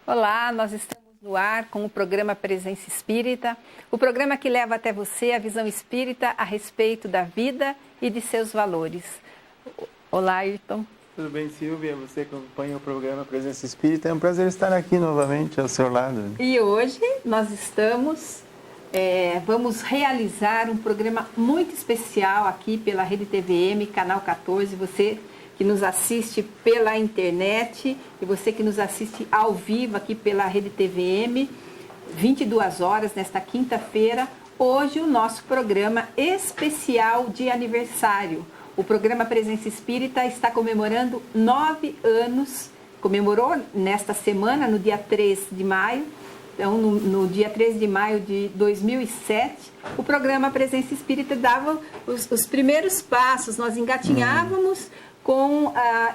Olá, nós estamos no ar com o programa Presença Espírita, o programa que leva até você a visão espírita a respeito da vida e de seus valores. Olá, Ayrton. Tudo bem, Silvia? Você acompanha o programa Presença Espírita. É um prazer estar aqui novamente ao seu lado. E hoje nós vamos realizar um programa muito especial aqui pela Rede TVM, Canal 14. Você que nos assiste pela internet e você que nos assiste ao vivo aqui pela Rede TVM, 22 horas nesta quinta-feira. Hoje o nosso programa especial de aniversário. O programa Presença Espírita está comemorando 9 anos, comemorou nesta semana, no dia 3 de maio. Então, no dia 13 de maio de 2007, o programa Presença Espírita dava os primeiros passos, nós engatinhávamos com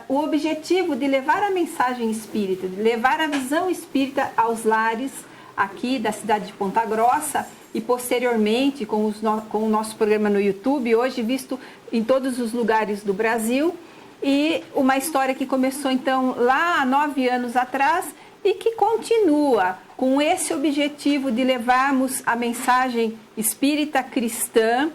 o objetivo de levar a mensagem espírita, de levar a visão espírita aos lares aqui da cidade de Ponta Grossa e posteriormente com o nosso programa no YouTube, hoje visto em todos os lugares do Brasil, e uma história que começou então lá há 9 anos atrás e que continua com esse objetivo de levarmos a mensagem espírita cristã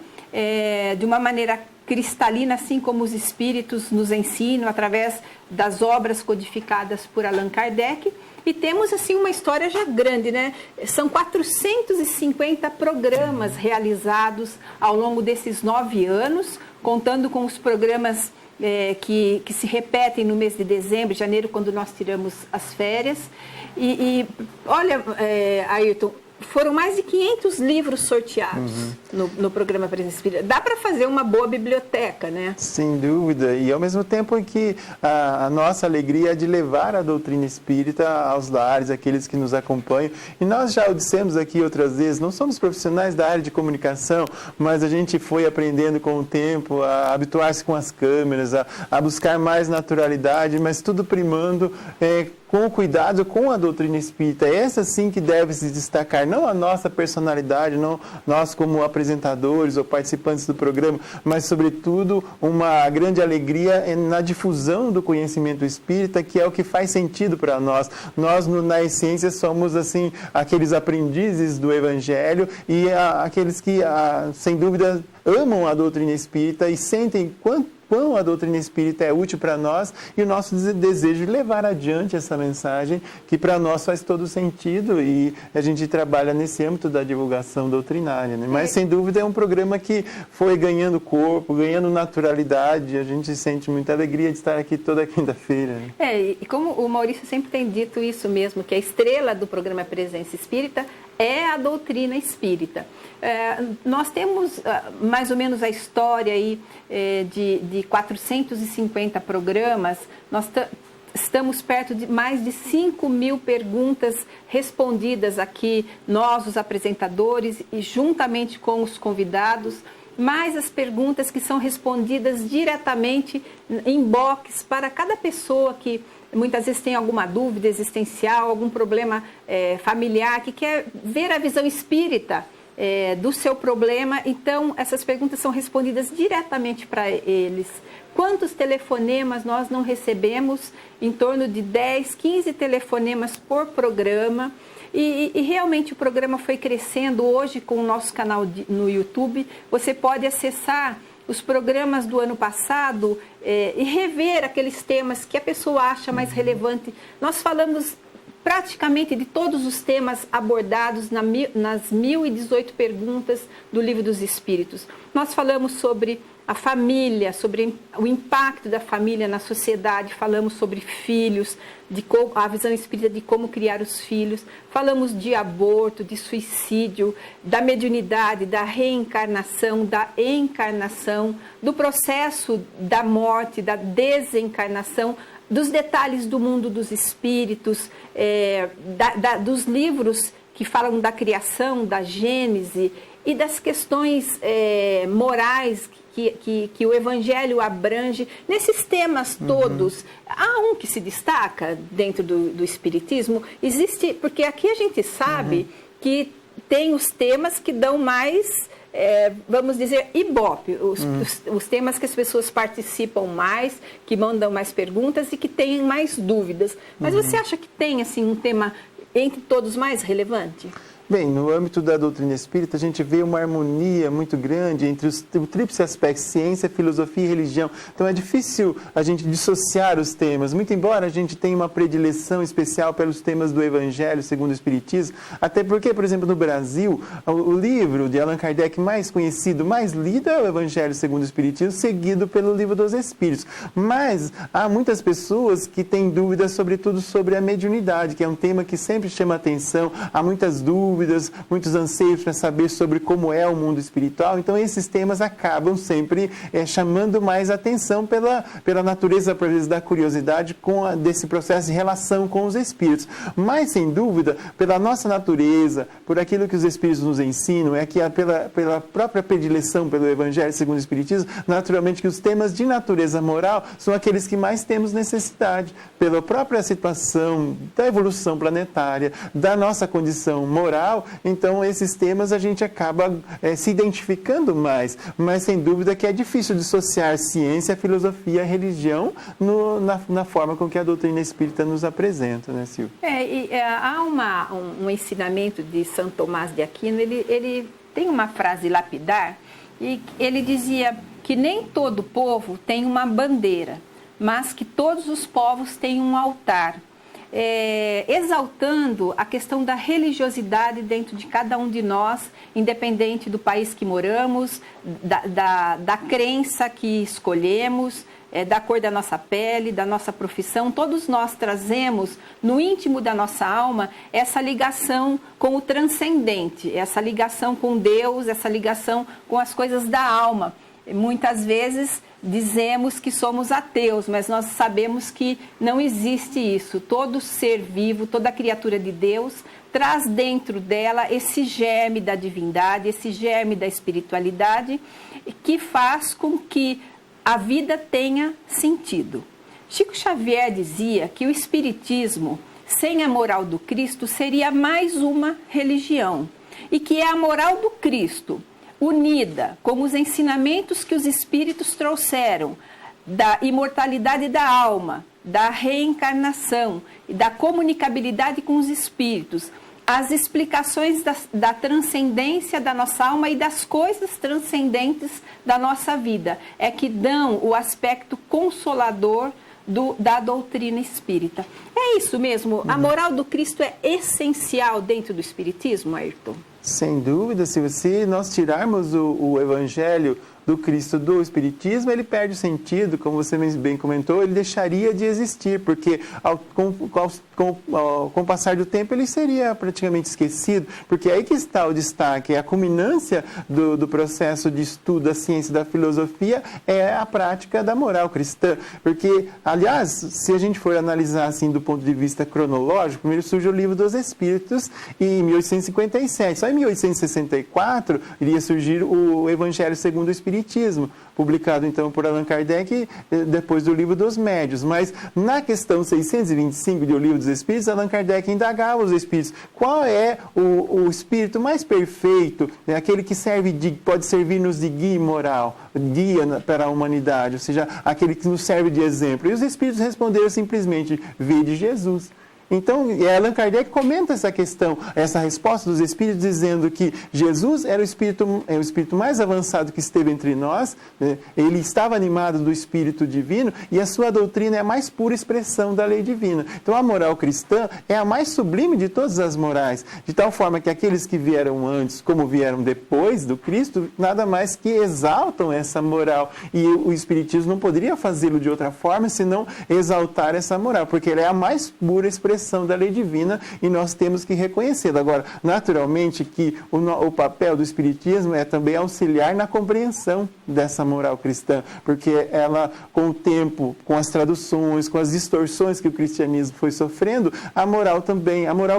de uma maneira cristalina, assim como os espíritos nos ensinam através das obras codificadas por Allan Kardec. E temos assim uma história já grande, né? São 450 programas realizados ao longo desses 9 anos, contando com os programas que se repetem no mês de dezembro, janeiro, quando nós tiramos as férias. Olha, Ayrton, foram mais de 500 livros sorteados no programa Presença Espírita. Dá para fazer uma boa biblioteca, né? Sem dúvida. E ao mesmo tempo que a nossa alegria é de levar a doutrina espírita aos lares, aqueles que nos acompanham. E nós já o dissemos aqui outras vezes, não somos profissionais da área de comunicação, mas a gente foi aprendendo com o tempo a habituar-se com as câmeras, a buscar mais naturalidade, mas tudo primando com o cuidado com a doutrina espírita. Essa sim que deve se destacar, não a nossa personalidade, não nós como apresentadores ou participantes do programa, mas sobretudo uma grande alegria na difusão do conhecimento espírita, que é o que faz sentido para nós. Nós, na essência, somos assim aqueles aprendizes do Evangelho e aqueles que, sem dúvida, amam a doutrina espírita e sentem quão a doutrina espírita é útil para nós e o nosso desejo de levar adiante essa mensagem que para nós faz todo sentido e a gente trabalha nesse âmbito da divulgação doutrinária, né? Mas sem dúvida é um programa que foi ganhando corpo, ganhando naturalidade, a gente sente muita alegria de estar aqui toda quinta-feira, né? E como o Maurício sempre tem dito isso mesmo, que a estrela do programa Presença Espírita é a doutrina espírita. Nós temos mais ou menos a história aí de 450 programas, nós estamos perto de mais de 5.000 perguntas respondidas aqui, nós, os apresentadores, e juntamente com os convidados, mais as perguntas que são respondidas diretamente em box para cada pessoa que muitas vezes tem alguma dúvida existencial, algum problema familiar, que quer ver a visão espírita do seu problema. Então, essas perguntas são respondidas diretamente para eles. Quantos telefonemas nós não recebemos? Em torno de 10, 15 telefonemas por programa. E realmente o programa foi crescendo. Hoje, com o nosso canal no YouTube, você pode acessar os programas do ano passado e rever aqueles temas que a pessoa acha mais relevante. Nós falamos praticamente de todos os temas abordados nas 1018 perguntas do Livro dos Espíritos. Nós falamos sobre a família, sobre o impacto da família na sociedade, falamos sobre filhos, a visão espírita de como criar os filhos, falamos de aborto, de suicídio, da mediunidade, da reencarnação, da encarnação, do processo da morte, da desencarnação, dos detalhes do mundo dos espíritos, dos livros que falam da criação, da Gênese, e das questões morais que o Evangelho abrange. Nesses temas todos, há um que se destaca dentro do Espiritismo? Existe, porque aqui a gente sabe que tem os temas que dão mais, vamos dizer, ibope, os temas que as pessoas participam mais, que mandam mais perguntas e que têm mais dúvidas. Mas você acha que tem assim, um tema entre todos mais relevante? Bem, no âmbito da doutrina espírita, a gente vê uma harmonia muito grande entre o tríplice aspecto, ciência, filosofia e religião. Então, é difícil a gente dissociar os temas. Muito embora a gente tenha uma predileção especial pelos temas do Evangelho segundo o Espiritismo, até porque, por exemplo, no Brasil, o livro de Allan Kardec mais conhecido, mais lido é o Evangelho segundo o Espiritismo, seguido pelo Livro dos Espíritos. Mas há muitas pessoas que têm dúvidas, sobretudo sobre a mediunidade, que é um tema que sempre chama atenção. Há muitas dúvidas, muitos anseios para saber sobre como é o mundo espiritual. Então, esses temas acabam sempre chamando mais atenção pela natureza, por vezes, da curiosidade desse processo de relação com os espíritos. Mas, sem dúvida, pela nossa natureza, por aquilo que os espíritos nos ensinam, pela própria predileção pelo Evangelho segundo o Espiritismo, naturalmente que os temas de natureza moral são aqueles que mais temos necessidade, pela própria situação da evolução planetária, da nossa condição moral. Então, esses temas a gente acaba se identificando mais, mas sem dúvida que é difícil dissociar ciência, filosofia e religião na forma com que a doutrina espírita nos apresenta, né, Silvia? Há um ensinamento de São Tomás de Aquino, ele tem uma frase lapidar, e ele dizia que nem todo povo tem uma bandeira, mas que todos os povos têm um altar. Exaltando a questão da religiosidade dentro de cada um de nós, independente do país que moramos, da crença que escolhemos, da cor da nossa pele, da nossa profissão. Todos nós trazemos no íntimo da nossa alma essa ligação com o transcendente, essa ligação com Deus, essa ligação com as coisas da alma. Muitas vezes dizemos que somos ateus, mas nós sabemos que não existe isso. Todo ser vivo, toda criatura de Deus traz dentro dela esse germe da divindade, esse germe da espiritualidade, que faz com que a vida tenha sentido. Chico Xavier dizia que o Espiritismo, sem a moral do Cristo, seria mais uma religião, e que é a moral do Cristo, unida com os ensinamentos que os Espíritos trouxeram, da imortalidade da alma, da reencarnação e da comunicabilidade com os Espíritos, as explicações da transcendência da nossa alma e das coisas transcendentes da nossa vida, é que dão o aspecto consolador da doutrina espírita. É isso mesmo? A moral do Cristo é essencial dentro do Espiritismo, Ayrton? Sem dúvida, se nós tirarmos o Evangelho do Cristo do Espiritismo, ele perde o sentido, como você bem comentou, ele deixaria de existir, porque com o passar do tempo ele seria praticamente esquecido, porque aí que está o destaque, a culminância do processo de estudo da ciência e da filosofia é a prática da moral cristã, porque, aliás, se a gente for analisar assim do ponto de vista cronológico, primeiro surge o Livro dos Espíritos em 1857, só em 1864 iria surgir o Evangelho segundo o Espiritismo, publicado então por Allan Kardec depois do Livro dos Médiuns. Mas na questão 625 do Livro dos Espíritos, Allan Kardec indagava os espíritos qual é o espírito mais perfeito, né? Aquele que pode servir-nos de guia moral, guia para a humanidade, ou seja, aquele que nos serve de exemplo. E os espíritos responderam simplesmente: vede Jesus. Então, Allan Kardec comenta essa questão, essa resposta dos Espíritos, dizendo que Jesus era o Espírito mais avançado que esteve entre nós, né? Ele estava animado do Espírito Divino e a sua doutrina é a mais pura expressão da lei divina. Então, a moral cristã é a mais sublime de todas as morais, de tal forma que aqueles que vieram antes, como vieram depois do Cristo, nada mais que exaltam essa moral. E o Espiritismo não poderia fazê-lo de outra forma, senão exaltar essa moral, porque ela é a mais pura expressão expressão da lei divina e nós temos que reconhecê-la. Agora, naturalmente que o papel do Espiritismo é também auxiliar na compreensão dessa moral cristã, porque ela, com o tempo, com as traduções, com as distorções que o cristianismo foi sofrendo, a moral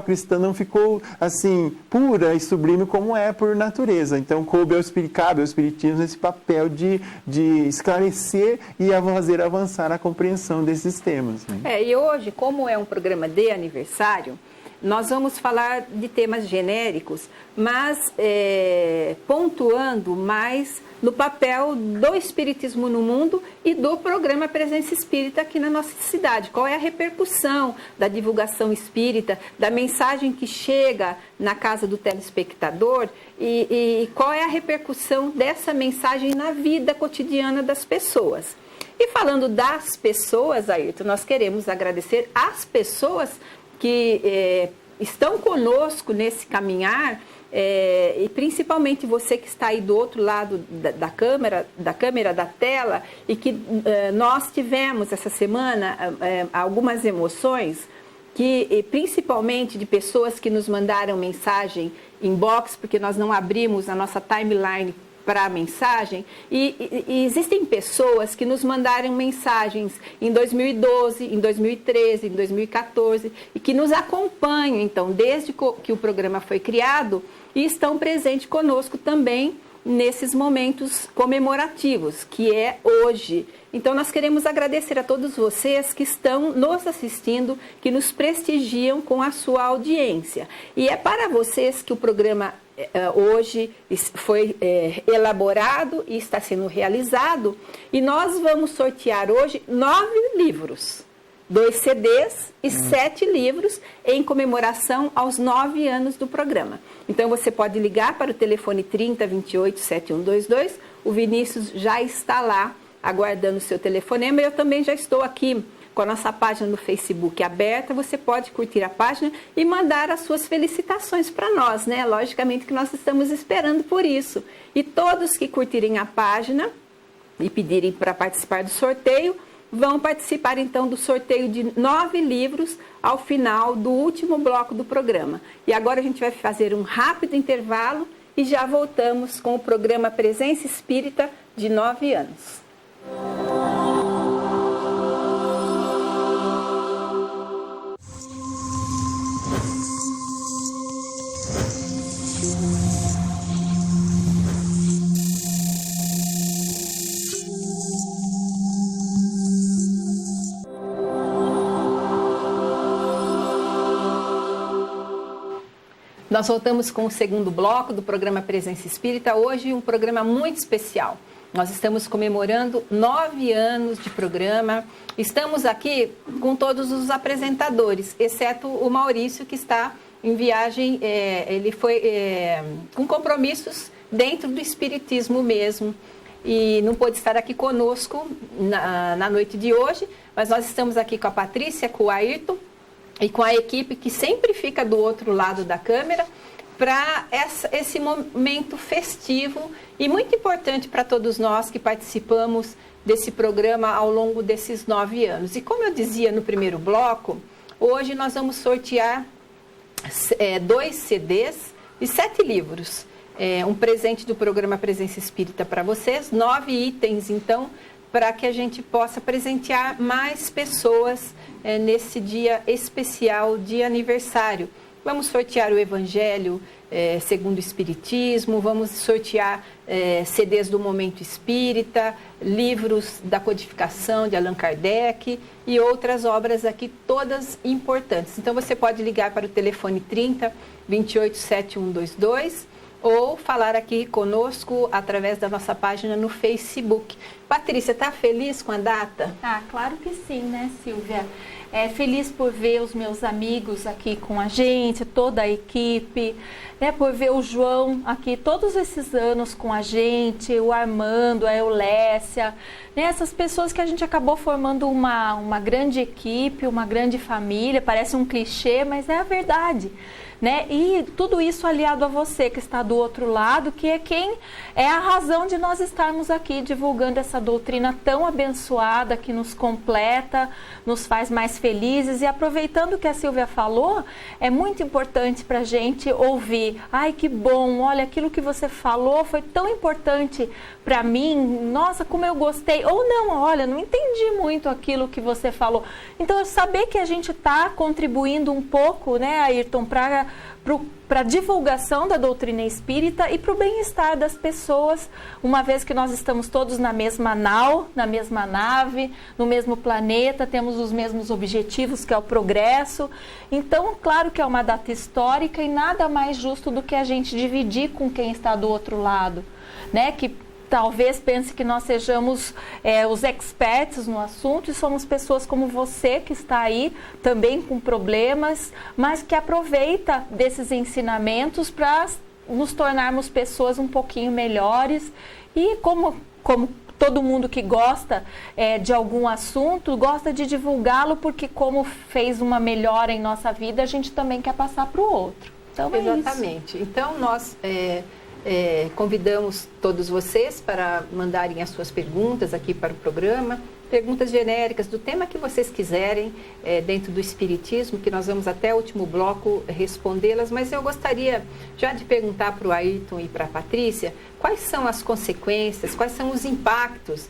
cristã não ficou assim pura e sublime como é por natureza. Então, cabe ao Espiritismo esse papel de esclarecer e fazer avançar a compreensão desses temas. Né? E hoje, como é um programa de aniversário, nós vamos falar de temas genéricos, mas pontuando mais no papel do Espiritismo no mundo e do programa Presença Espírita aqui na nossa cidade. Qual é a repercussão da divulgação espírita, da mensagem que chega na casa do telespectador e qual é a repercussão dessa mensagem na vida cotidiana das pessoas. E falando das pessoas, Ayrton, nós queremos agradecer às pessoas que estão conosco nesse caminhar, e principalmente você que está aí do outro lado da câmera, da tela, e que nós tivemos essa semana algumas emoções, principalmente de pessoas que nos mandaram mensagem inbox, porque nós não abrimos a nossa timeline para a mensagem, e existem pessoas que nos mandaram mensagens em 2012, em 2013, em 2014, e que nos acompanham, então, desde que o programa foi criado, e estão presentes conosco também nesses momentos comemorativos, que é hoje. Então, nós queremos agradecer a todos vocês que estão nos assistindo, que nos prestigiam com a sua audiência. E é para vocês que o programa hoje foi elaborado e está sendo realizado, e nós vamos sortear hoje 9 livros, 2 CDs e 7 livros em comemoração aos 9 anos do programa. Então você pode ligar para o telefone 3028-7122, o Vinícius já está lá aguardando o seu telefonema, eu também já estou aqui com a nossa página no Facebook aberta, você pode curtir a página e mandar as suas felicitações para nós, né? Logicamente que nós estamos esperando por isso. E todos que curtirem a página e pedirem para participar do sorteio, vão participar então do sorteio de 9 livros ao final do último bloco do programa. E agora a gente vai fazer um rápido intervalo e já voltamos com o programa Presença Espírita de 9 anos. Nós voltamos com o segundo bloco do programa Presença Espírita. Hoje um programa muito especial. Nós estamos comemorando 9 anos de programa. Estamos aqui com todos os apresentadores, exceto o Maurício, que está em viagem. Ele foi com compromissos dentro do Espiritismo mesmo e não pôde estar aqui conosco na noite de hoje, mas nós estamos aqui com a Patrícia, com o Ayrton, e com a equipe que sempre fica do outro lado da câmera para esse momento festivo e muito importante para todos nós que participamos desse programa ao longo desses 9 anos. E como eu dizia no primeiro bloco, hoje nós vamos sortear 2 CDs e 7 livros. Um presente do programa Presença Espírita para vocês, 9 itens, então, para que a gente possa presentear mais pessoas nesse dia especial de aniversário. Vamos sortear o Evangelho segundo o Espiritismo, vamos sortear CDs do Momento Espírita, livros da codificação de Allan Kardec e outras obras aqui, todas importantes. Então você pode ligar para o telefone 3028-7122, ou falar aqui conosco através da nossa página no Facebook. Patrícia, está feliz com a data? Ah, claro que sim, né, Silvia? Feliz por ver os meus amigos aqui com a gente, toda a equipe, né, por ver o João aqui todos esses anos com a gente, o Armando, a Eulécia, né, essas pessoas que a gente acabou formando uma grande equipe, uma grande família. Parece um clichê, mas é a verdade. Né? E tudo isso aliado a você que está do outro lado, que é quem é a razão de nós estarmos aqui divulgando essa doutrina tão abençoada, que nos completa, nos faz mais mais felizes. E aproveitando o que a Silvia falou, é muito importante para a gente ouvir. Ai, que bom, olha, aquilo que você falou foi tão importante para mim, nossa, como eu gostei. Ou não, olha, não entendi muito aquilo que você falou. Então, saber que a gente está contribuindo um pouco, né, Ayrton, para a divulgação da doutrina espírita e para o bem-estar das pessoas, uma vez que nós estamos todos na mesma nau, na mesma nave, no mesmo planeta, temos os mesmos objetivos, que é o progresso. Então, claro que é uma data histórica e nada mais justo do que a gente dividir com quem está do outro lado, né? Que talvez pense que nós sejamos os experts no assunto e somos pessoas como você que está aí também com problemas, mas que aproveita desses ensinamentos para nos tornarmos pessoas um pouquinho melhores e como todo mundo que gosta de algum assunto, gosta de divulgá-lo porque como fez uma melhora em nossa vida, a gente também quer passar para o outro. Então, exatamente. Então, nós convidamos todos vocês para mandarem as suas perguntas aqui para o programa, perguntas genéricas do tema que vocês quiserem dentro do Espiritismo, que nós vamos até o último bloco respondê-las, mas eu gostaria já de perguntar para o Ayrton e para a Patrícia quais são as consequências, quais são os impactos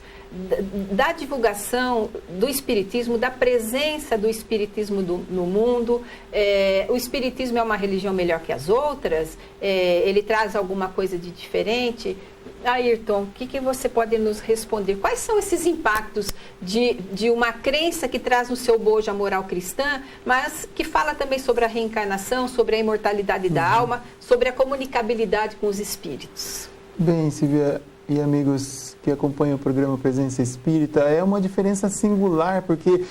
da divulgação do Espiritismo, da presença do Espiritismo no mundo. O Espiritismo é uma religião melhor que as outras? Ele traz alguma coisa de diferente? Ayrton, o que você pode nos responder? Quais são esses impactos de uma crença que traz no seu bojo a moral cristã, mas que fala também sobre a reencarnação, sobre a imortalidade da alma, sobre a comunicabilidade com os espíritos? Bem, Silvia e amigos que acompanham o programa Presença Espírita, é uma diferença singular, porque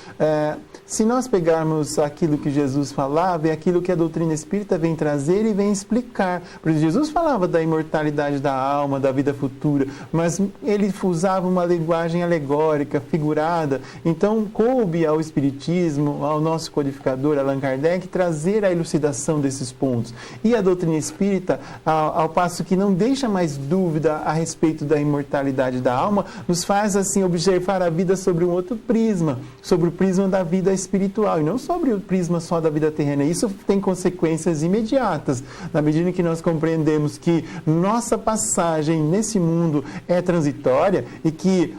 se nós pegarmos aquilo que Jesus falava, é aquilo que a doutrina espírita vem trazer e vem explicar. Porque Jesus falava da imortalidade da alma, da vida futura, mas ele usava uma linguagem alegórica, figurada. Então, coube ao Espiritismo, ao nosso codificador, Allan Kardec, trazer a elucidação desses pontos. E a doutrina espírita, ao passo que não deixa mais dúvida a respeito da imortalidade da alma, nos faz assim observar a vida sobre um outro prisma, sobre o prisma da vida espiritual e não sobre o prisma só da vida terrena. Isso tem consequências imediatas, na medida em que nós compreendemos que nossa passagem nesse mundo é transitória e que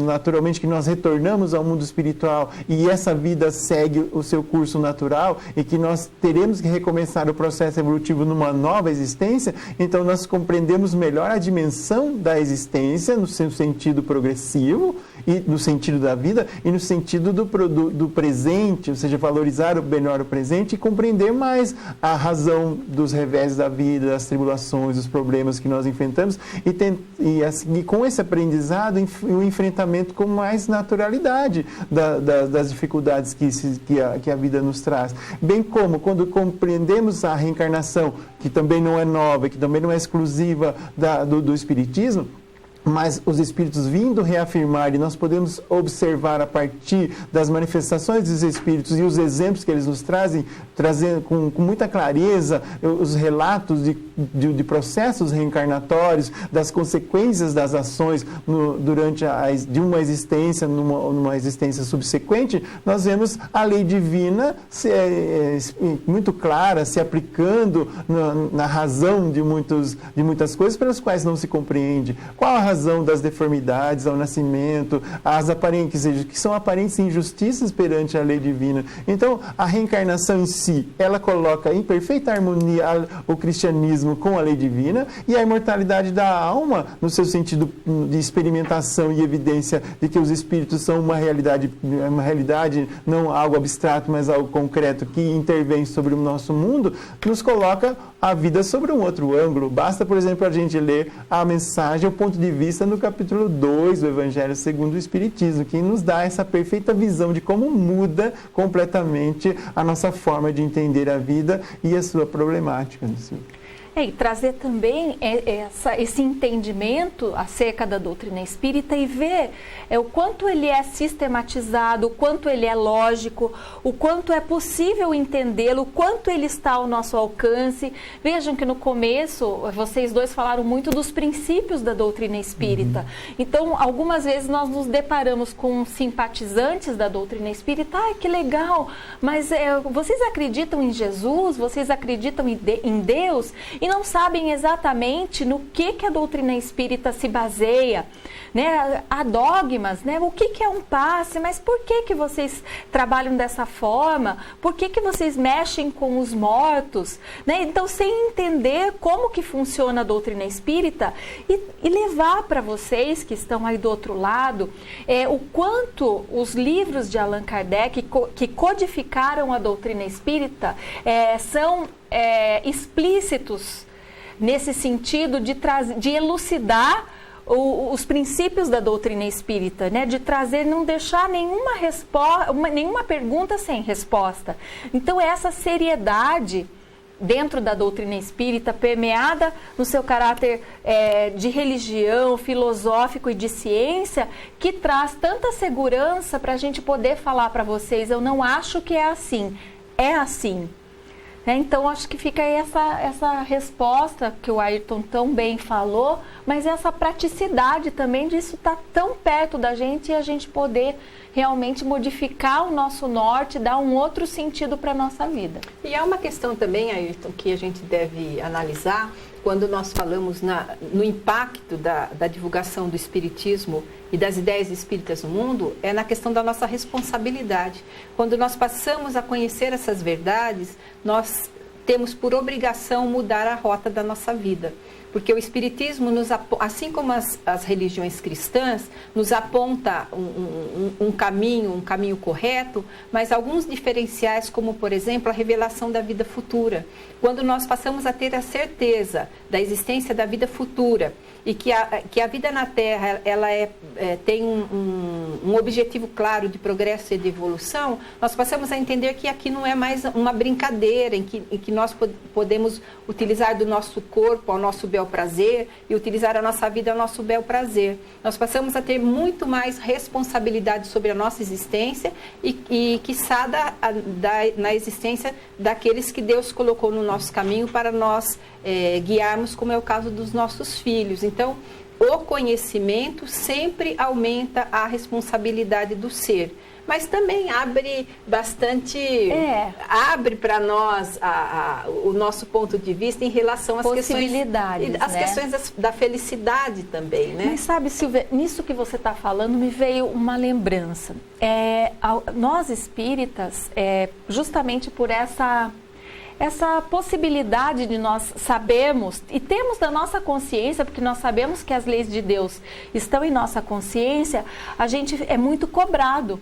naturalmente que nós retornamos ao mundo espiritual e essa vida segue o seu curso natural e que nós teremos que recomeçar o processo evolutivo numa nova existência. Então nós compreendemos melhor a dimensão da existência no seu sentido progressivo e no sentido da vida e no sentido do presente, ou seja, valorizar melhor o presente e compreender mais a razão dos revés da vida, das tribulações, dos problemas que nós enfrentamos e com esse aprendizado o enfrentamento com mais naturalidade das dificuldades que a vida nos traz. Bem como quando compreendemos a reencarnação, que também não é nova, que também não é exclusiva do Espiritismo, mas os Espíritos vindo reafirmar, e nós podemos observar a partir das manifestações dos Espíritos e os exemplos que eles nos trazem, trazendo com muita clareza os relatos de processos reencarnatórios, das consequências das ações durante de uma existência, numa existência subsequente. Nós vemos a lei divina muito clara, se aplicando na razão de muitas coisas pelas quais não se compreende. Qual a razão das deformidades ao nascimento, que são aparentes injustiças perante a lei divina. Então, a reencarnação em si, ela coloca em perfeita harmonia o cristianismo com a lei divina e a imortalidade da alma, no seu sentido de experimentação e evidência de que os espíritos são uma realidade, não algo abstrato, mas algo concreto que intervém sobre o nosso mundo, nos coloca a vida sobre um outro ângulo. Basta, por exemplo, a gente ler a mensagem, o ponto de vista no capítulo 2 do Evangelho segundo o Espiritismo, que nos dá essa perfeita visão de como muda completamente a nossa forma de entender a vida e a sua problemática. E trazer também esse entendimento acerca da doutrina espírita e ver o quanto ele é sistematizado, o quanto ele é lógico, o quanto é possível entendê-lo, o quanto ele está ao nosso alcance. Vejam que no começo, vocês dois falaram muito dos princípios da doutrina espírita. Então, algumas vezes nós nos deparamos com simpatizantes da doutrina espírita. Que legal, mas vocês acreditam em Jesus? Vocês acreditam em Deus? E não sabem exatamente no que a doutrina espírita se baseia, né? Há dogmas, né? O que é um passe, mas por que vocês trabalham dessa forma? Por que vocês mexem com os mortos? Né? Então, sem entender como que funciona a doutrina espírita e levar para vocês que estão aí do outro lado, o quanto os livros de Allan Kardec, que codificaram a doutrina espírita, são explícitos nesse sentido de elucidar os princípios da doutrina espírita, né? De trazer, não deixar nenhuma pergunta sem resposta. Então, essa seriedade dentro da doutrina espírita, permeada no seu caráter de religião, filosófico e de ciência, que traz tanta segurança para a gente poder falar para vocês: eu não acho que é assim, é assim. Então, acho que fica aí essa resposta que o Ayrton tão bem falou, mas essa praticidade também disso estar tão perto da gente e a gente poder realmente modificar o nosso norte, dar um outro sentido para a nossa vida. E há uma questão também, Ayrton, que a gente deve analisar quando nós falamos no impacto da divulgação do espiritismo e das ideias espíritas no mundo, é na questão da nossa responsabilidade. Quando nós passamos a conhecer essas verdades, nós temos por obrigação mudar a rota da nossa vida. Porque o Espiritismo, assim como as religiões cristãs, nos aponta um caminho correto, mas alguns diferenciais, como, por exemplo, a revelação da vida futura. Quando nós passamos a ter a certeza da existência da vida futura e que a vida na Terra tem um objetivo claro de progresso e de evolução, nós passamos a entender que aqui não é mais uma brincadeira em que nós podemos utilizar do nosso corpo ao nosso bel prazer e utilizar a nossa vida ao nosso bel prazer. Nós passamos a ter muito mais responsabilidade sobre a nossa existência e quiçá na existência daqueles que Deus colocou no nosso caminho para nós guiarmos, como é o caso dos nossos filhos. Então, o conhecimento sempre aumenta a responsabilidade do ser, mas também abre bastante, abre para nós o nosso ponto de vista em relação às possibilidades, questões da felicidade também, né? Mas sabe, Silvia, nisso que você está falando me veio uma lembrança. Nós espíritas, justamente por essa possibilidade de nós sabermos e temos da nossa consciência, porque nós sabemos que as leis de Deus estão em nossa consciência, a gente é muito cobrado,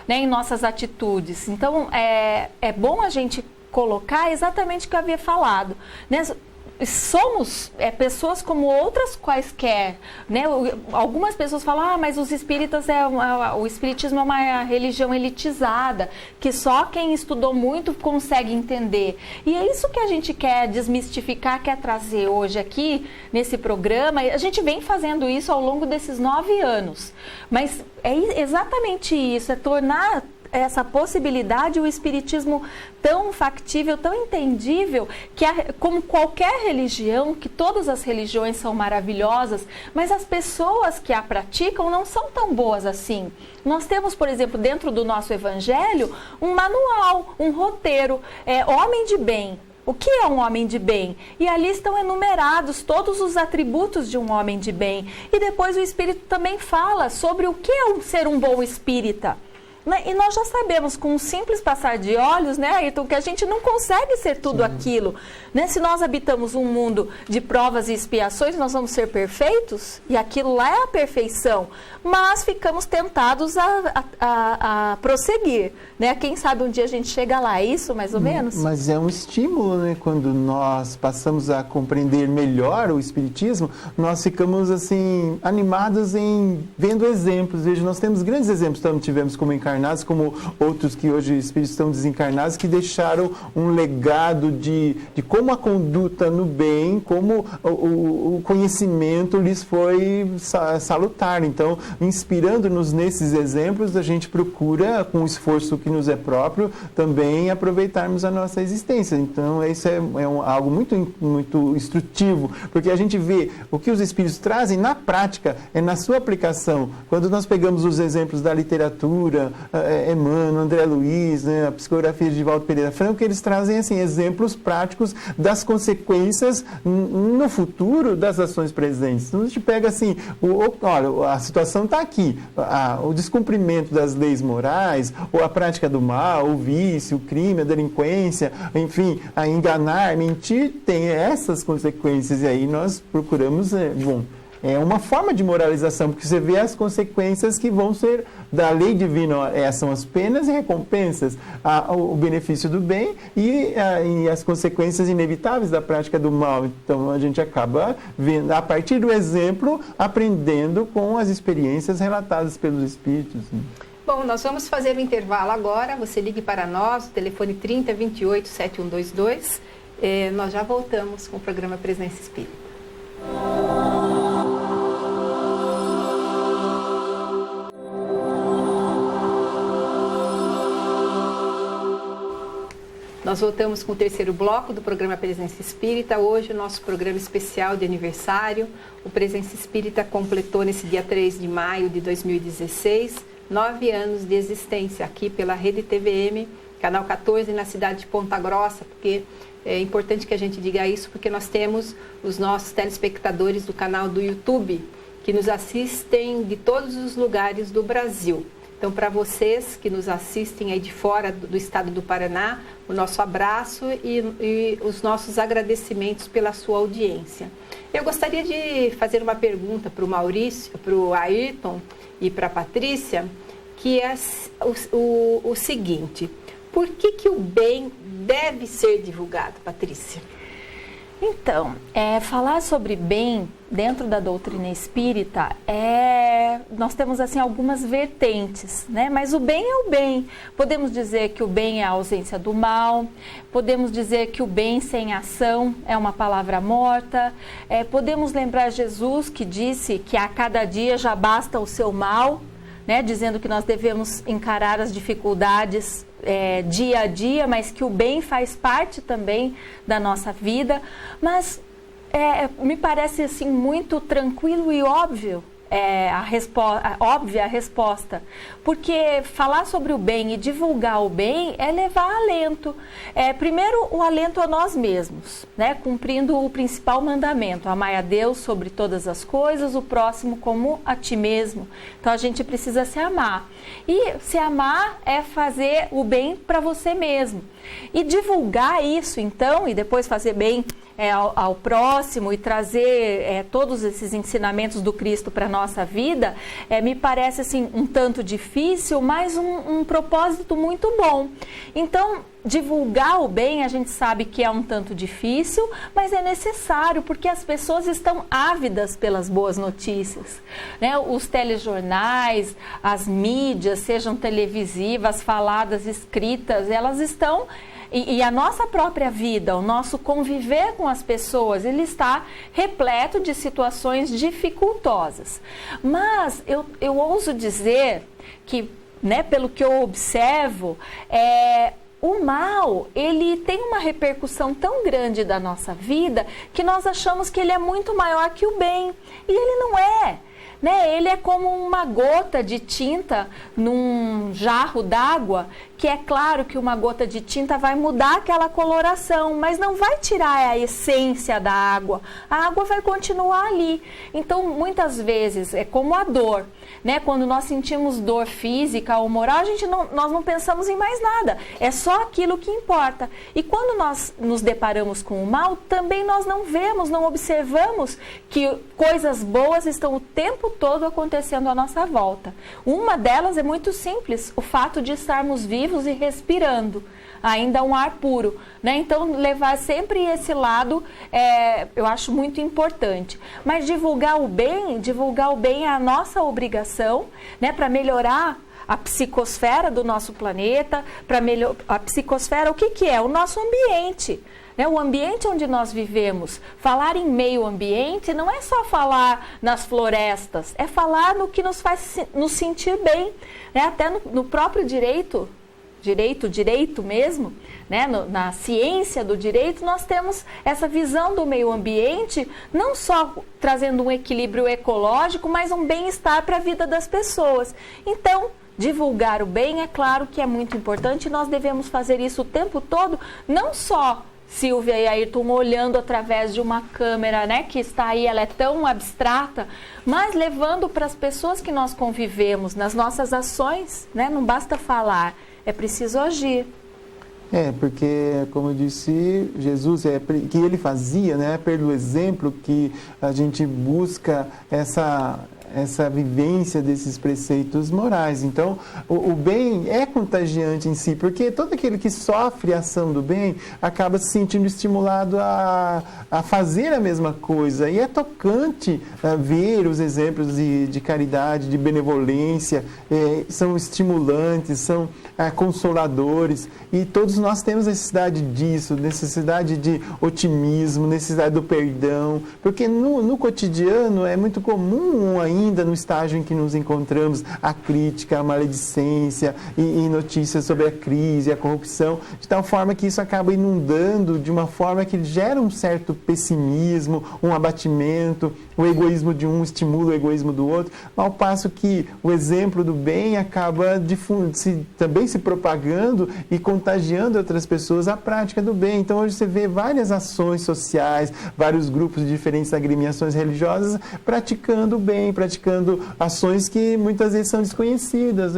né, em nossas atitudes. Então, é bom a gente colocar exatamente o que eu havia falado, né? Somos pessoas como outras quaisquer, né? Algumas pessoas falam, mas os espíritas o espiritismo é uma religião elitizada, que só quem estudou muito consegue entender. E é isso que a gente quer desmistificar, quer trazer hoje aqui nesse programa. A gente vem fazendo isso ao longo desses 9 anos, mas é exatamente isso, é tornar essa possibilidade, o espiritismo tão factível, tão entendível, que como qualquer religião, que todas as religiões são maravilhosas, mas as pessoas que a praticam não são tão boas assim. Nós temos, por exemplo, dentro do nosso evangelho, um manual, um roteiro, homem de bem. O que é um homem de bem? E ali estão enumerados todos os atributos de um homem de bem. E depois o Espírito também fala sobre o que é ser um bom espírita. E nós já sabemos, com um simples passar de olhos, né, Ayrton, que a gente não consegue ser tudo aquilo. Né? Se nós habitamos um mundo de provas e expiações, nós vamos ser perfeitos, e aquilo lá é a perfeição. Mas ficamos tentados a prosseguir. Né? Quem sabe um dia a gente chega lá, é isso mais ou menos? Mas é um estímulo, né? Quando nós passamos a compreender melhor o Espiritismo, nós ficamos assim animados em vendo exemplos. Veja, nós temos grandes exemplos, tivemos como encarnação encarnados, como outros que hoje espíritos estão desencarnados, que deixaram um legado de como a conduta no bem, como o conhecimento lhes foi salutar. Então, inspirando-nos nesses exemplos, a gente procura, com o esforço que nos é próprio, também aproveitarmos a nossa existência. Então, isso é algo muito, muito instrutivo, porque a gente vê o que os espíritos trazem na prática, é na sua aplicação. Quando nós pegamos os exemplos da literatura, Emmanuel, André Luiz, né, a psicografia de Divaldo Pereira Franco, eles trazem assim, exemplos práticos das consequências no futuro das ações presentes. Então, a gente pega assim, olha, a situação está aqui, o descumprimento das leis morais, ou a prática do mal, o vício, o crime, a delinquência, enfim, a enganar, mentir, tem essas consequências, e aí nós procuramos, é uma forma de moralização, porque você vê as consequências que vão ser da lei divina, são as penas e recompensas, o benefício do bem e as consequências inevitáveis da prática do mal. Então a gente acaba vendo, a partir do exemplo, aprendendo com as experiências relatadas pelos espíritos. Bom, nós vamos fazer o intervalo agora. Você ligue para nós, o telefone 3028-7122. Nós já voltamos com o programa Presença Espírita. Nós voltamos com o terceiro bloco do programa Presença Espírita. Hoje o nosso programa especial de aniversário. O Presença Espírita completou nesse dia 3 de maio de 2016, 9 anos de existência aqui pela Rede TVM, canal 14, na cidade de Ponta Grossa, porque é importante que a gente diga isso, porque nós temos os nossos telespectadores do canal do YouTube, que nos assistem de todos os lugares do Brasil. Então, para vocês que nos assistem aí de fora do estado do Paraná, o nosso abraço e os nossos agradecimentos pela sua audiência. Eu gostaria de fazer uma pergunta para o Maurício, para o Ayrton e para a Patrícia, que é o seguinte: por que o bem deve ser divulgado, Patrícia? Então, falar sobre bem dentro da doutrina espírita, nós temos assim algumas vertentes, né? Mas o bem é o bem. Podemos dizer que o bem é a ausência do mal, podemos dizer que o bem sem ação é uma palavra morta, podemos lembrar Jesus que disse que a cada dia já basta o seu mal, né? Dizendo que nós devemos encarar as dificuldades dia a dia, mas que o bem faz parte também da nossa vida. Mas me parece assim muito tranquilo e óbvio óbvia a resposta, porque falar sobre o bem e divulgar o bem é levar alento. Primeiro, o alento a nós mesmos, né? Cumprindo o principal mandamento: amai a Deus sobre todas as coisas, o próximo como a ti mesmo. Então a gente precisa se amar, e se amar é fazer o bem para você mesmo, e divulgar isso então, e depois fazer bem ao próximo e trazer todos esses ensinamentos do Cristo para a nossa vida, me parece assim um tanto difícil, mas um propósito muito bom. Então, divulgar o bem, a gente sabe que é um tanto difícil, mas é necessário, porque as pessoas estão ávidas pelas boas notícias, né? Os telejornais, as mídias, sejam televisivas, faladas, escritas, elas estão... E a nossa própria vida, o nosso conviver com as pessoas, ele está repleto de situações dificultosas. Mas eu ouso dizer que, né, pelo que eu observo, o mal, ele tem uma repercussão tão grande da nossa vida que nós achamos que ele é muito maior que o bem. E ele não é. Né? Ele é como uma gota de tinta num jarro d'água, que é claro que uma gota de tinta vai mudar aquela coloração, mas não vai tirar a essência da água. A água vai continuar ali. Então, muitas vezes, é como a dor, né? Quando nós sentimos dor física ou moral, nós não pensamos em mais nada. É só aquilo que importa. E quando nós nos deparamos com o mal, também nós não vemos, não observamos que coisas boas estão o tempo todo acontecendo à nossa volta. Uma delas é muito simples: o fato de estarmos vivos e respirando ainda um ar puro, né? Então, levar sempre esse lado, eu acho muito importante. Mas divulgar o bem é a nossa obrigação, né? Para melhorar a psicosfera do nosso planeta, a psicosfera, o que é? O nosso ambiente. O ambiente onde nós vivemos. Falar em meio ambiente não é só falar nas florestas, é falar no que nos faz nos sentir bem. Até no próprio direito mesmo, na ciência do direito, nós temos essa visão do meio ambiente, não só trazendo um equilíbrio ecológico, mas um bem-estar para a vida das pessoas. Então, divulgar o bem, é claro que é muito importante, nós devemos fazer isso o tempo todo, não só Silvia e Ayrton olhando através de uma câmera, que está aí, ela é tão abstrata, mas levando para as pessoas que nós convivemos, nas nossas ações, não basta falar, é preciso agir. Porque, como eu disse, Jesus, que ele fazia, pelo exemplo que a gente busca essa vivência desses preceitos morais. Então, o bem é contagiante em si, porque todo aquele que sofre a ação do bem acaba se sentindo estimulado a fazer a mesma coisa. E é tocante ver os exemplos de caridade, de benevolência, são estimulantes, são consoladores, e todos nós temos necessidade disso, necessidade de otimismo, necessidade do perdão, porque no cotidiano é muito comum ainda no estágio em que nos encontramos a crítica, a maledicência e notícias sobre a crise, a corrupção, de tal forma que isso acaba inundando de uma forma que gera um certo pessimismo, um abatimento, o egoísmo de um estimula o egoísmo do outro, ao passo que o exemplo do bem acaba também se propagando e contagiando outras pessoas a prática do bem. Então hoje você vê várias ações sociais, vários grupos de diferentes agremiações religiosas praticando o bem, praticando ações que muitas vezes são desconhecidas.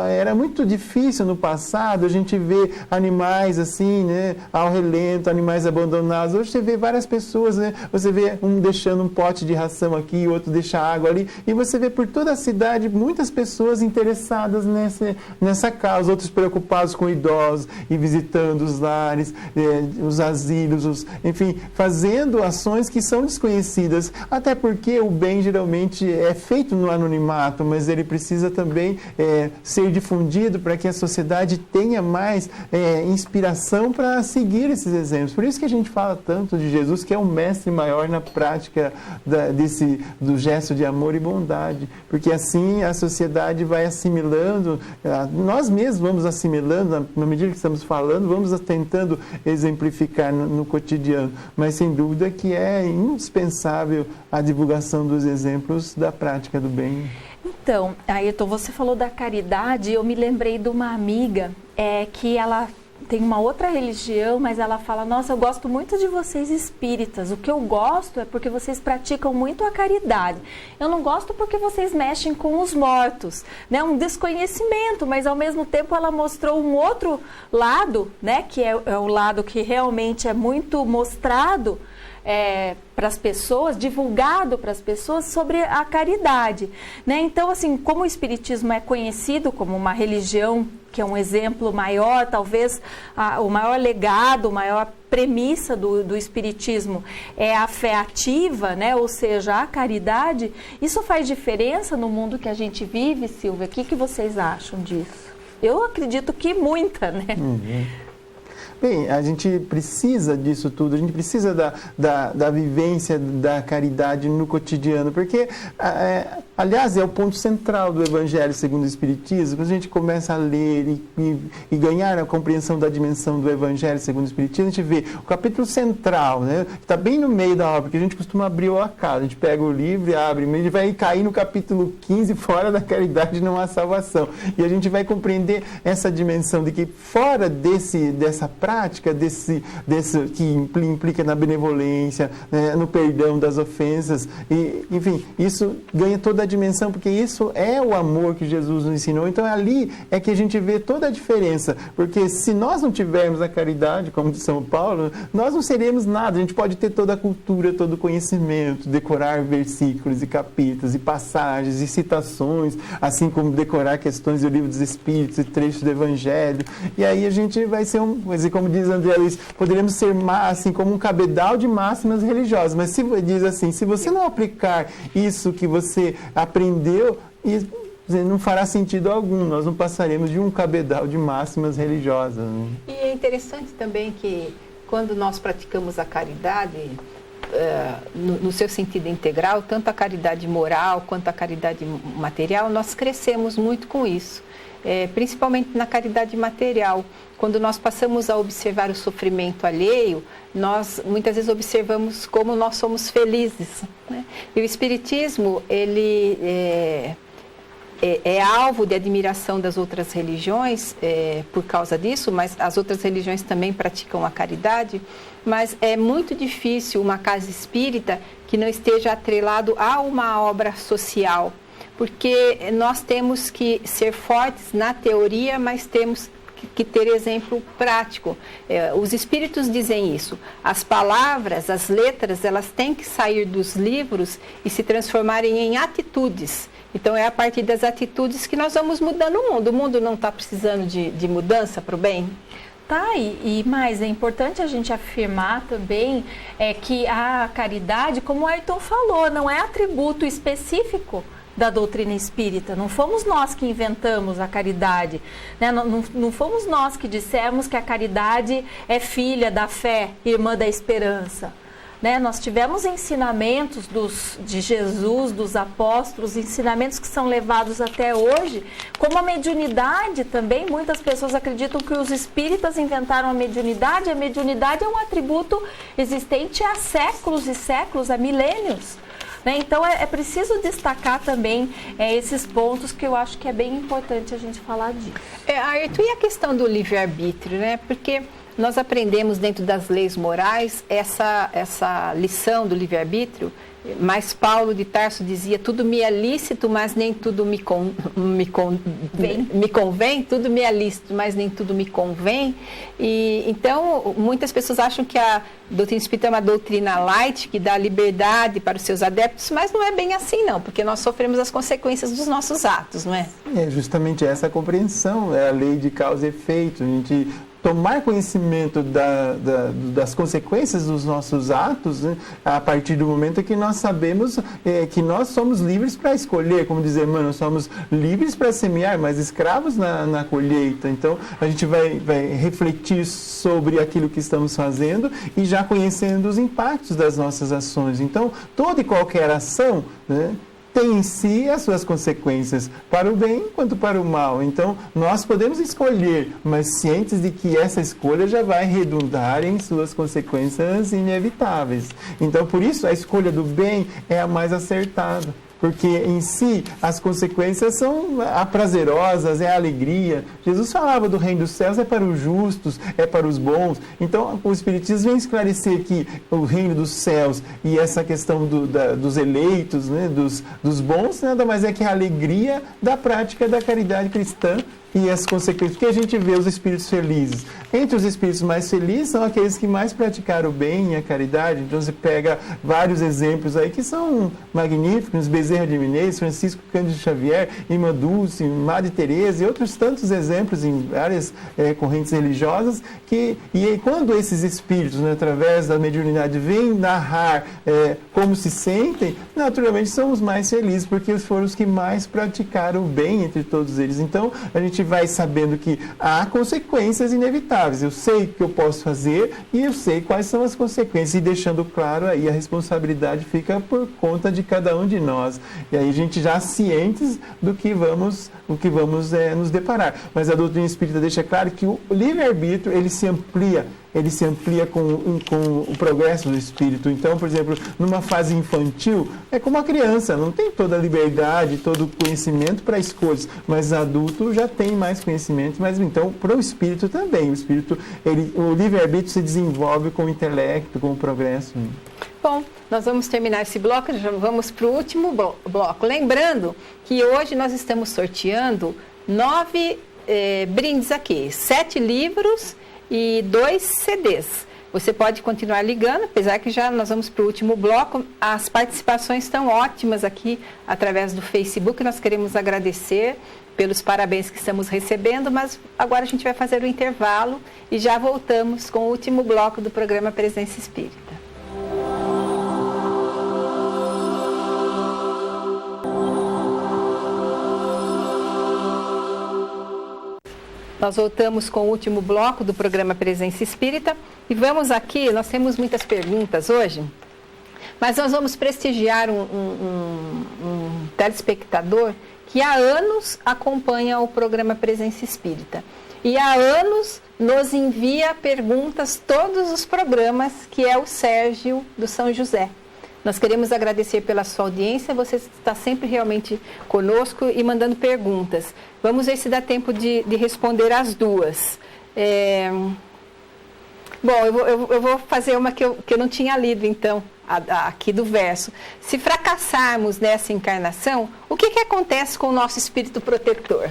Era muito difícil no passado a gente ver animais assim, ao relento, animais abandonados. Hoje você vê várias pessoas, você vê um deixando um pote de ração aqui, outro deixa água ali, e você vê por toda a cidade muitas pessoas interessadas nessa causa, outros preocupados com idosos e visitando os lares, os asilos, enfim, fazendo ações que são desconhecidas, até porque o bem geralmente é feito no anonimato, mas ele precisa também ser difundido para que a sociedade tenha mais inspiração para seguir esses exemplos. Por isso que a gente fala tanto de Jesus, que é o mestre maior na prática do gesto de amor e bondade, porque assim a sociedade vai assimilando, nós mesmos vamos assimilando, na medida que estamos falando, vamos tentando exemplificar no cotidiano, mas sem dúvida que é indispensável a divulgação dos exemplos da prática do bem. Então, Ayrton, você falou da caridade, eu me lembrei de uma amiga que ela tem uma outra religião, mas ela fala, nossa, eu gosto muito de vocês espíritas, o que eu gosto é porque vocês praticam muito a caridade, eu não gosto porque vocês mexem com os mortos, um desconhecimento, mas ao mesmo tempo ela mostrou um outro lado, que é o lado que realmente é muito mostrado para as pessoas, divulgado para as pessoas sobre a caridade, Então, assim, como o Espiritismo é conhecido como uma religião que é um exemplo maior, talvez o maior legado, a maior premissa do Espiritismo é a fé ativa, ou seja, a caridade, isso faz diferença no mundo que a gente vive, Silvia? O que vocês acham disso? Eu acredito que muita, Uhum. Bem, a gente precisa disso tudo, a gente precisa da vivência da caridade no cotidiano, porque, aliás, é o ponto central do Evangelho segundo o Espiritismo. Quando a gente começa a ler e ganhar a compreensão da dimensão do Evangelho segundo o Espiritismo, a gente vê o capítulo central, que está bem no meio da obra, porque a gente costuma abrir o acaso, a gente pega o livro e abre, a gente vai cair no capítulo 15, fora da caridade não há salvação. E a gente vai compreender essa dimensão de que fora dessa prática, desse que implica na benevolência, no perdão das ofensas, e, enfim, isso ganha toda a dimensão, porque isso é o amor que Jesus nos ensinou. Então ali é que a gente vê toda a diferença, porque se nós não tivermos a caridade, como de São Paulo, nós não seremos nada. A gente pode ter toda a cultura, todo o conhecimento, decorar versículos e capítulos e passagens e citações, assim como decorar questões do Livro dos Espíritos e trechos do Evangelho, e aí a gente vai ser como diz André Luiz, poderíamos ser assim como um cabedal de máximas religiosas, mas diz assim, se você não aplicar isso que você aprendeu, não fará sentido algum, nós não passaremos de um cabedal de máximas religiosas. Né? E é interessante também que quando nós praticamos a caridade, no seu sentido integral, tanto a caridade moral quanto a caridade material, nós crescemos muito com isso. Principalmente na caridade material. Quando nós passamos a observar o sofrimento alheio, nós muitas vezes observamos como nós somos felizes. Né? E o Espiritismo, ele é alvo de admiração das outras religiões por causa disso, mas as outras religiões também praticam a caridade, mas é muito difícil uma casa espírita que não esteja atrelado a uma obra social, porque nós temos que ser fortes na teoria, mas temos que ter exemplo prático. Os espíritos dizem isso. As palavras, as letras, elas têm que sair dos livros e se transformarem em atitudes. Então, é a partir das atitudes que nós vamos mudando o mundo. O mundo não está precisando de mudança para o bem? Tá, e mais, é importante a gente afirmar também que a caridade, como o Ayrton falou, não é atributo específico da doutrina espírita. Não fomos nós que inventamos a caridade, né? Não fomos nós que dissemos que a caridade é filha da fé, irmã da esperança. Né? Nós tivemos ensinamentos de Jesus, dos apóstolos, ensinamentos que são levados até hoje, como a mediunidade também. Muitas pessoas acreditam que os espíritas inventaram a mediunidade. A mediunidade é um atributo existente há séculos e séculos, há milênios. Né? Então é preciso destacar também esses pontos que eu acho que é bem importante a gente falar disso. Ayrton, e a questão do livre-arbítrio, né? Porque nós aprendemos dentro das leis morais essa lição do livre-arbítrio, mas Paulo de Tarso dizia: tudo me é lícito, mas nem tudo me convém, tudo me é lícito, mas nem tudo me convém. E então muitas pessoas acham que a doutrina espírita é uma doutrina light, que dá liberdade para os seus adeptos, mas não é bem assim não, porque nós sofremos as consequências dos nossos atos, não é? É justamente essa a compreensão, é a lei de causa e efeito. A gente tomar conhecimento das consequências dos nossos atos, né, a partir do momento que nós sabemos que nós somos livres para escolher, como dizer, nós somos livres para semear, mas escravos na colheita. Então, a gente vai refletir sobre aquilo que estamos fazendo e já conhecendo os impactos das nossas ações. Então, toda e qualquer ação, né, tem em si as suas consequências, para o bem quanto para o mal. Então, nós podemos escolher, mas cientes de que essa escolha já vai redundar em suas consequências inevitáveis. Então, por isso, a escolha do bem é a mais acertada. Porque em si as consequências são prazerosas, é a alegria. Jesus falava do reino dos céus é para os justos, é para os bons. Então o Espiritismo vem esclarecer que o reino dos céus e essa questão dos eleitos, né, dos bons, nada mais é que a alegria da prática da caridade cristã. E as consequências, porque a gente vê os espíritos felizes. Entre os espíritos mais felizes são aqueles que mais praticaram o bem e a caridade. Então você pega vários exemplos aí que são magníficos, Bezerra de Menezes, Francisco Cândido Xavier, Irmã Dulce, Madre Teresa e outros tantos exemplos em várias correntes religiosas e quando esses espíritos, né, através da mediunidade, vêm narrar como se sentem, naturalmente são os mais felizes, porque foram os que mais praticaram o bem entre todos eles. Então a gente vai sabendo que há consequências inevitáveis. Eu sei o que eu posso fazer e eu sei quais são as consequências. E deixando claro aí, a responsabilidade fica por conta de cada um de nós. E aí a gente já cientes do que vamos nos deparar. Mas a doutrina espírita deixa claro que o livre-arbítrio, ele se amplia com o progresso do espírito. Então, por exemplo, numa fase infantil, é como a criança, não tem toda a liberdade, todo o conhecimento para escolhas, mas adulto já tem mais conhecimento, mas então para o espírito também. O livre-arbítrio se desenvolve com o intelecto, com o progresso. Bom, nós vamos terminar esse bloco, já vamos para o último bloco. Lembrando que hoje nós estamos sorteando 9 brindes aqui, 7 livros e 2 CDs. Você pode continuar ligando, apesar que já nós vamos para o último bloco. As participações estão ótimas aqui através do Facebook. Nós queremos agradecer pelos parabéns que estamos recebendo, mas agora a gente vai fazer o intervalo e já voltamos com o último bloco do programa Presença Espírita. Nós voltamos com o último bloco do programa Presença Espírita e vamos aqui, nós temos muitas perguntas hoje, mas nós vamos prestigiar um telespectador que há anos acompanha o programa Presença Espírita e há anos nos envia perguntas todos os programas, que é o Sérgio do São José. Nós queremos agradecer pela sua audiência, você está sempre realmente conosco e mandando perguntas. Vamos ver se dá tempo de responder as duas. Bom, eu vou fazer uma que eu não tinha lido, então, aqui do verso. Se fracassarmos nessa encarnação, o que acontece com o nosso espírito protetor?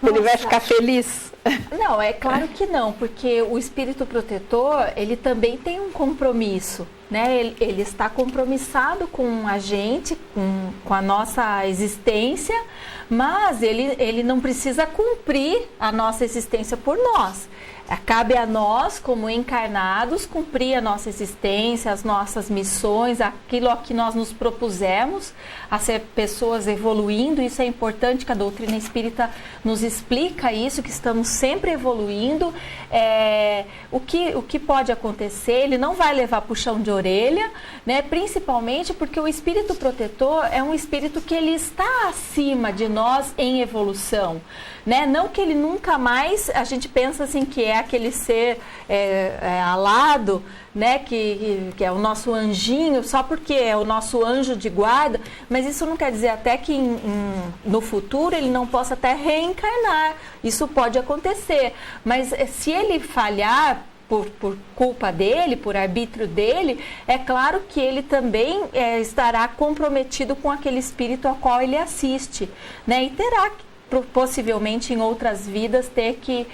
Ele vai ficar feliz? Não, é claro que não, porque o espírito protetor, ele também tem um compromisso, né? Ele está compromissado com a gente, com a nossa existência, mas ele não precisa cumprir a nossa existência por nós. Cabe a nós, como encarnados, cumprir a nossa existência, as nossas missões, aquilo a que nós nos propusemos a ser pessoas evoluindo. Isso é importante, que a doutrina espírita nos explica isso, que estamos sempre evoluindo. O que pode acontecer, ele não vai levar puxão de orelha, né? Principalmente porque o espírito protetor é um espírito que ele está acima de nós em evolução, né? Não que ele nunca mais, a gente pensa assim que é aquele ser alado, né? Que é o nosso anjinho, só porque é o nosso anjo de guarda, mas isso não quer dizer até que no futuro ele não possa até reencarnar. Isso pode acontecer, mas se ele falhar por culpa dele, por arbítrio dele, é claro que ele também estará comprometido com aquele espírito ao qual ele assiste, né? E terá que possivelmente em outras vidas ter que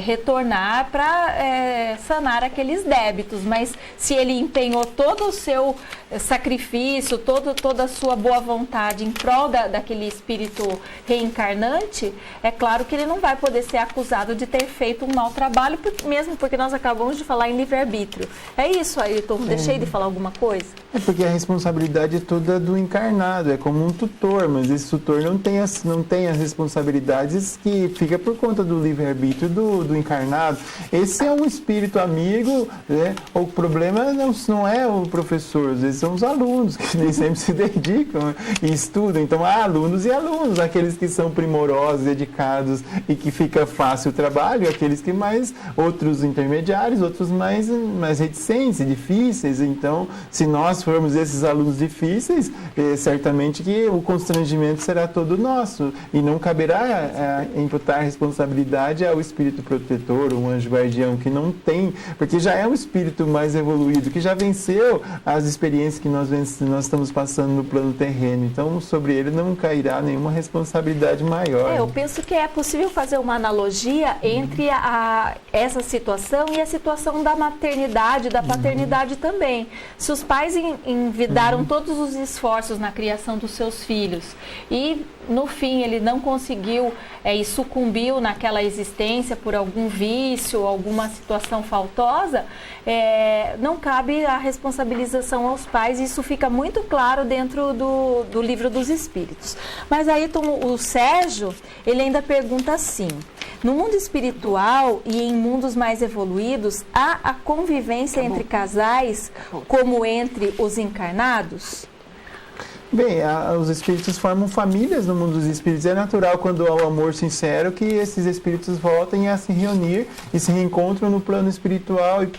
retornar para sanar aqueles débitos, mas se ele empenhou todo o seu sacrifício, toda a sua boa vontade em prol daquele espírito reencarnante, é claro que ele não vai poder ser acusado de ter feito um mau trabalho, mesmo porque nós acabamos de falar em livre-arbítrio. É isso, Ayrton, deixei de falar alguma coisa? É porque a responsabilidade é toda do encarnado, é como um tutor, mas esse tutor não tem as responsabilidades que fica por conta do livre-arbítrio do encarnado. Esse é um espírito amigo, né? O problema não é o professor, às vezes são os alunos, que nem sempre se dedicam e estudam. Então há alunos e alunos, aqueles que são primorosos, dedicados e que fica fácil o trabalho, e aqueles que mais, outros intermediários, outros mais reticentes e difíceis. Então, se nós formos esses alunos difíceis, certamente que o constrangimento será todo nosso e não caberá imputar a responsabilidade ao espírito protetor, um anjo guardião, que não tem, porque já é um espírito mais evoluído, que já venceu as experiências que nós estamos passando no plano terreno. Então, sobre ele não cairá nenhuma responsabilidade maior. Eu penso que é possível fazer uma analogia entre essa situação e a situação da maternidade, da paternidade também. Se os pais envidaram todos os esforços na criação dos seus filhos e, no fim, ele não conseguiu e sucumbiu naquela existência por algum vício, alguma situação faltosa, não cabe a responsabilização aos pais. Isso fica muito claro dentro do Livro dos Espíritos. Mas aí o Sérgio, ele ainda pergunta assim: no mundo espiritual e em mundos mais evoluídos, há a convivência entre casais como entre os encarnados? Bem, os espíritos formam famílias no mundo dos espíritos. É natural, quando há o amor sincero, que esses espíritos voltem a se reunir e se reencontram no plano espiritual e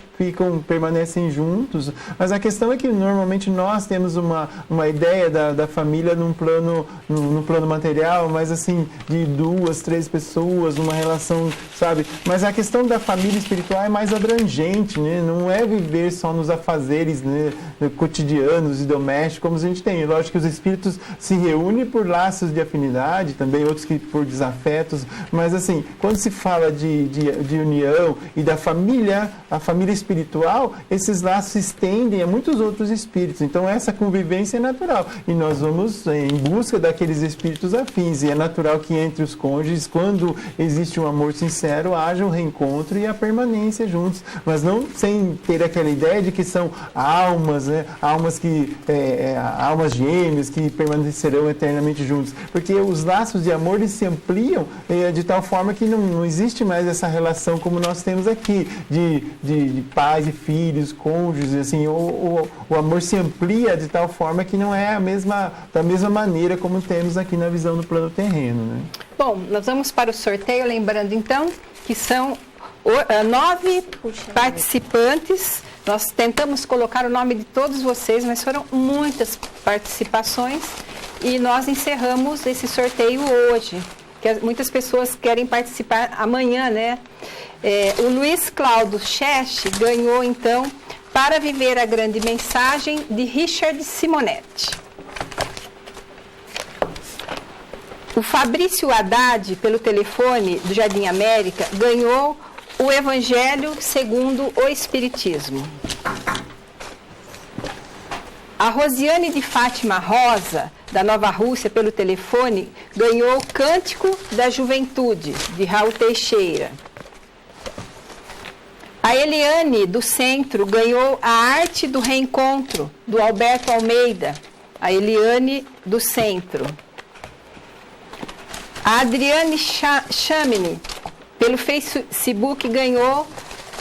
permanecem juntos. Mas a questão é que normalmente nós temos uma ideia da família no plano material, mas assim, de 2, 3 pessoas, uma relação, sabe? Mas a questão da família espiritual é mais abrangente, né? Não é viver só nos afazeres, né, cotidianos e domésticos, como a gente tem. Lógico que os espíritos se reúnem por laços de afinidade, também outros que por desafetos, mas assim, quando se fala de união e da família, a família espiritual, esses laços se estendem a muitos outros espíritos. Então essa convivência é natural e nós vamos em busca daqueles espíritos afins, e é natural que entre os cônjuges, quando existe um amor sincero, haja um reencontro e a permanência juntos, mas não sem ter aquela ideia de que são almas, né? Almas gêmeas, gêmeos que permanecerão eternamente juntos. Porque os laços de amor eles se ampliam de tal forma que não existe mais essa relação como nós temos aqui, de pais e filhos, cônjuges, assim, o amor se amplia de tal forma que não é da mesma maneira como temos aqui na visão do plano terreno, né? Bom, nós vamos para o sorteio, lembrando então que são 9 participantes. Nós tentamos colocar o nome de todos vocês, mas foram muitas participações e nós encerramos esse sorteio hoje, que muitas pessoas querem participar amanhã, né? O Luiz Cláudio Cheche ganhou, então, Para Viver a Grande Mensagem, de Richard Simonetti. O Fabrício Haddad, pelo telefone do Jardim América, ganhou o Evangelho segundo o Espiritismo. A Rosiane de Fátima Rosa, da Nova Rússia, pelo telefone, ganhou o Cântico da Juventude, de Raul Teixeira. A Eliane, do Centro, ganhou A Arte do Reencontro, do Alberto Almeida. A Eliane, do Centro. A Adriane Chamini, pelo Facebook, ganhou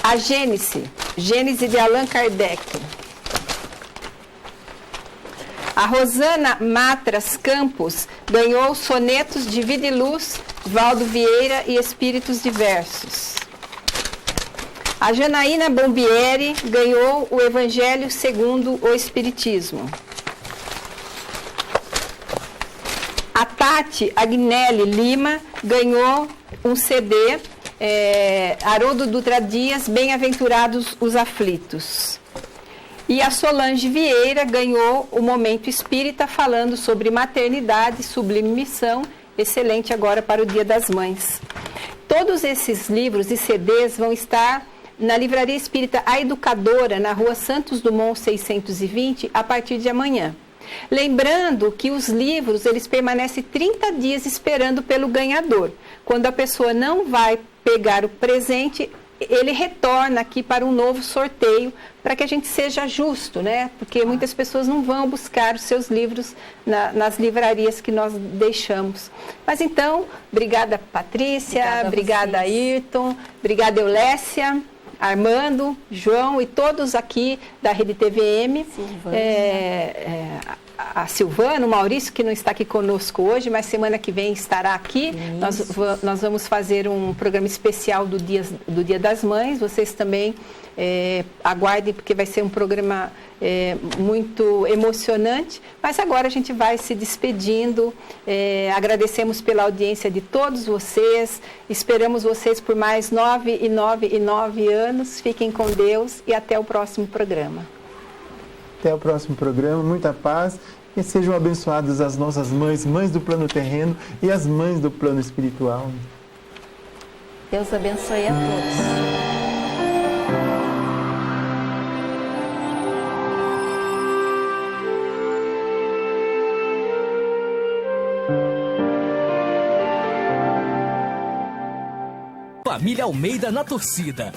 a Gênese de Allan Kardec. A Rosana Matras Campos ganhou Sonetos de Vida e Luz, Valdo Vieira e Espíritos Diversos. A Janaína Bombieri ganhou o Evangelho segundo o Espiritismo. A Tati Agnelli Lima ganhou um CD, Haroldo Dutra Dias, Bem-aventurados os Aflitos. E a Solange Vieira ganhou o Momento Espírita, falando sobre maternidade, sublime missão, excelente agora para o Dia das Mães. Todos esses livros e CDs vão estar na Livraria Espírita A Educadora, na Rua Santos Dumont 620, a partir de amanhã. Lembrando que os livros, eles permanecem 30 dias esperando pelo ganhador. Quando a pessoa não vai pegar o presente, ele retorna aqui para um novo sorteio, para que a gente seja justo, né? Porque muitas pessoas não vão buscar os seus livros nas livrarias que nós deixamos. Mas então, obrigada Patrícia, obrigada Ayrton, obrigada Eulécia, Armando, João e todos aqui da Rede TVM. A Silvana, o Maurício, que não está aqui conosco hoje, mas semana que vem estará aqui. Nós vamos fazer um programa especial do Dia das Mães. Vocês também aguardem, porque vai ser um programa muito emocionante. Mas agora a gente vai se despedindo. Agradecemos pela audiência de todos vocês. Esperamos vocês por mais 9 e 9 e 9 anos. Fiquem com Deus e até o próximo programa. Até o próximo programa, muita paz e sejam abençoadas as nossas mães, mães do plano terreno e as mães do plano espiritual. Deus abençoe a todos. Família Almeida na torcida.